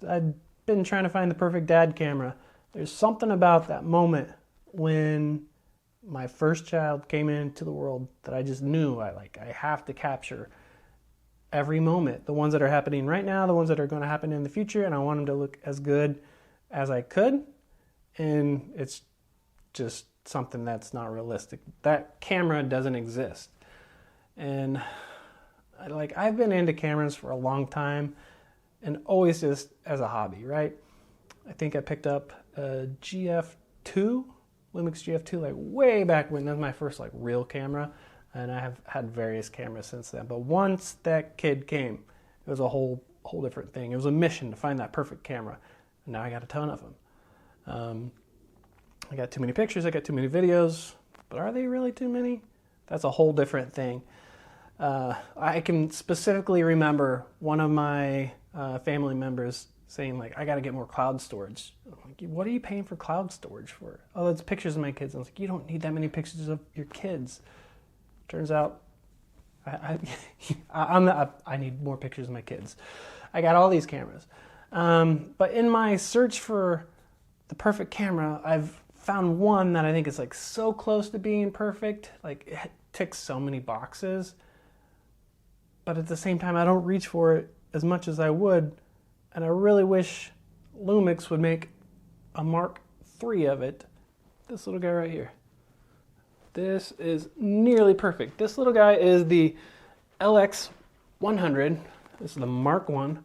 I've been trying to find the perfect dad camera. There's something about that moment when my first child came into the world that I just knew I have to capture every moment. The ones that are happening right now, the ones that are going to happen in the future, and I want them to look as good as I could. And it's just something that's not realistic. That camera doesn't exist. And I've been into cameras for a long time and always just as a hobby, right? I think I picked up a GF2, Lumix GF2, like way back when. That was my first like real camera, and I have had various cameras since then. But once that kid came, it was a whole different thing. It was a mission to find that perfect camera, and now I got a ton of them. I got too many pictures, I got too many videos, but are they really too many? That's a whole different thing. I can specifically remember one of my family members saying like, I got to get more cloud storage. I'm like, what are you paying for cloud storage for? Oh, that's pictures of my kids. I was like, you don't need that many pictures of your kids. Turns out I need more pictures of my kids. I got all these cameras. But in my search for the perfect camera, I've found one that I think is like so close to being perfect. Like it ticks so many boxes. But at the same time, I don't reach for it as much as I would. And I really wish Lumix would make a Mark III of it. This little guy right here. This is nearly perfect. This little guy is the LX100. This is the Mark I.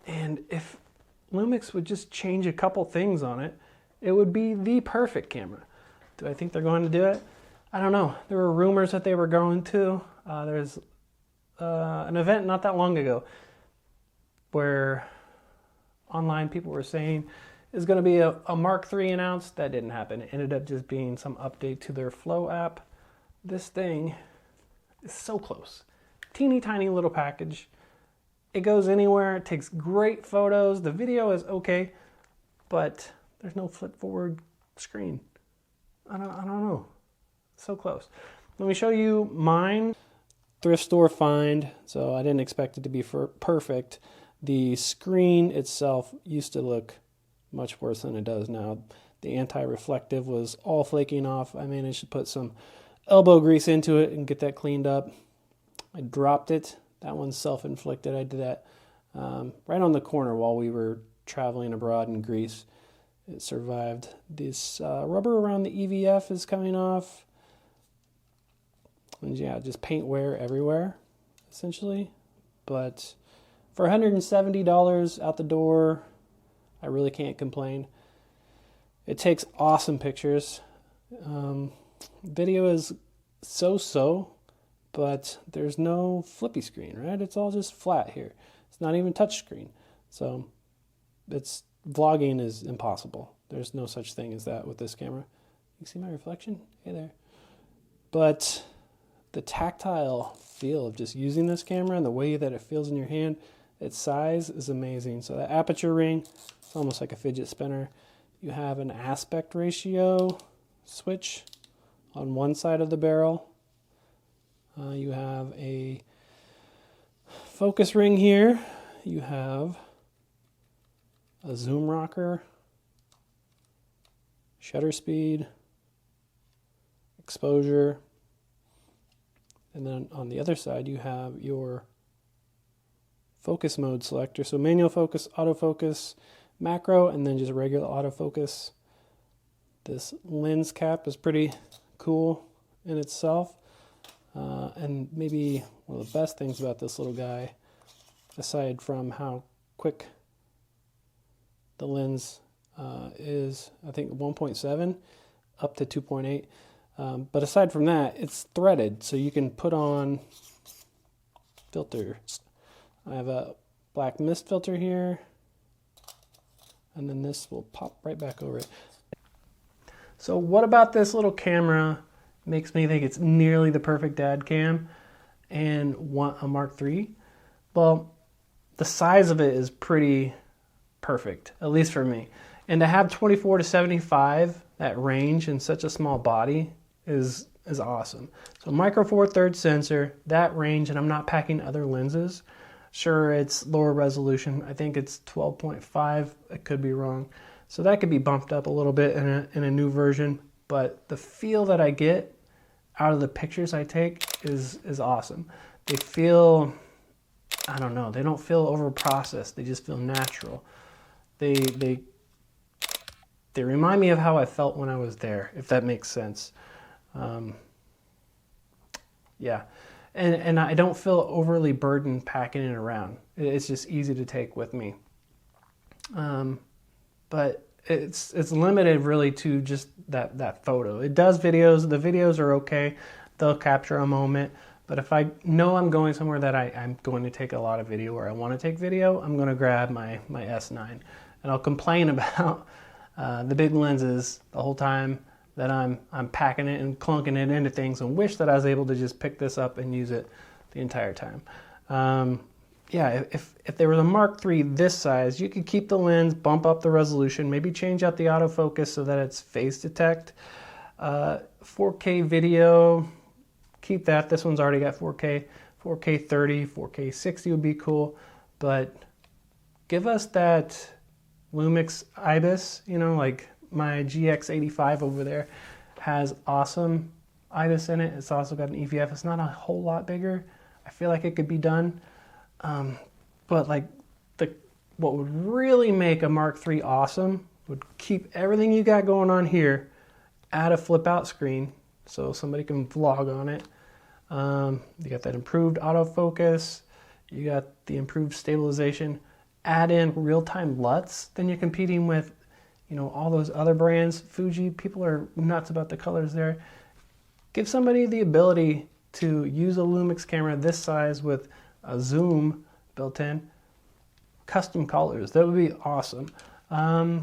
And if Lumix would just change a couple things on it, it would be the perfect camera. Do I think they're going to do it? I don't know. There were rumors that they were going to. There's an event not that long ago where online people were saying is going to be a Mark III announced. That didn't happen. It ended up just being some update to their Flow app. This thing is so close. Teeny tiny little package. It goes anywhere. It takes great photos. The video is okay, but there's no flip forward screen. I don't know. So close. Let me show you mine. Thrift store find. So I didn't expect it to be perfect. The screen itself used to look much worse than it does now. The anti-reflective was all flaking off. I managed to put some elbow grease into it and get that cleaned up. I dropped it. That one's self-inflicted. I did that right on the corner while we were traveling abroad in Greece. It survived. This rubber around the EVF is coming off. And yeah, just paint wear everywhere, essentially. But for $170 out the door, I really can't complain. It takes awesome pictures. Video is so-so, but there's no flippy screen, right? It's all just flat here. It's not even touch screen. So vlogging is impossible. There's no such thing as that with this camera. You see my reflection? Hey there. But the tactile feel of just using this camera and the way that it feels in your hand, its size is amazing. So the aperture ring, it's almost like a fidget spinner. You have an aspect ratio switch on one side of the barrel. You have a focus ring here. You have a zoom rocker, shutter speed, exposure, and then on the other side you have your focus mode selector. So manual focus, autofocus, macro, and then just regular autofocus. This lens cap is pretty cool in itself. And maybe one of the best things about this little guy, aside from how quick the lens is, I think 1.7 up to 2.8. But aside from that, it's threaded, so you can put on filters. I have a black mist filter here, and then this will pop right back over it. So what about this little camera makes me think it's nearly the perfect dad cam and want a Mark III? Well, the size of it is pretty perfect, at least for me. And to have 24 to 75, that range in such a small body is awesome. So micro four thirds sensor, that range, and I'm not packing other lenses. Sure, it's lower resolution. I think it's 12.5. I could be wrong. So that could be bumped up a little bit in a new version. But the feel that I get out of the pictures I take is awesome. They feel, I don't know, they don't feel over-processed. They just feel natural. They remind me of how I felt when I was there, if that makes sense. Yeah. And I don't feel overly burdened packing it around. It's just easy to take with me. But it's limited really to just that photo. It does videos. The videos are okay. They'll capture a moment. But if I know I'm going somewhere that I'm going to take a lot of video, or I want to take video, I'm going to grab my S9. And I'll complain about the big lenses the whole time that I'm packing it and clunking it into things, and wish that I was able to just pick this up and use it the entire time. Yeah, if there was a Mark III this size, you could keep the lens, bump up the resolution, maybe change out the autofocus so that it's phase detect. 4K video, keep that. This one's already got 4K. 4K 30, 4K 60 would be cool. But give us that Lumix IBIS, you know, like my GX85 over there has awesome IBIS in it. It's also got an EVF. It's not a whole lot bigger. I feel like it could be done. But like what would really make a Mark III awesome would keep everything you got going on here at a flip out screen so somebody can vlog on it. You got that improved autofocus. You got the improved stabilization. Add in real-time LUTs, then you're competing with, you know, all those other brands. Fuji, people are nuts about the colors there. Give somebody the ability to use a Lumix camera this size with a zoom built in, custom colors. That would be awesome. I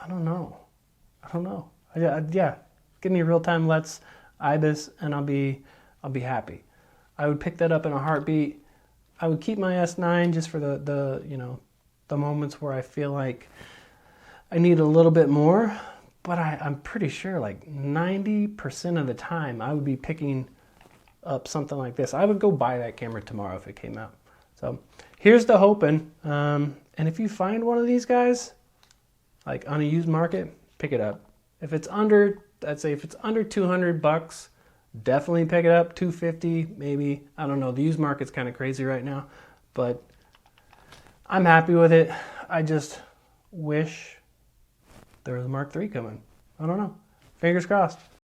don't know. Yeah, give me real-time LUTs, IBIS, and I'll be happy. I would pick that up in a heartbeat. I would keep my S9 just for the you know, the moments where I feel like I need a little bit more, but I'm pretty sure like 90% of the time I would be picking up something like this. I would go buy that camera tomorrow if it came out. So here's the hoping. And if you find one of these guys, like on a used market, pick it up. If it's under, I'd say if it's under $200, definitely pick it up. $250 maybe. I don't know. The used market's kind of crazy right now, but I'm happy with it. I just wish there was a Mark III coming. I don't know. Fingers crossed.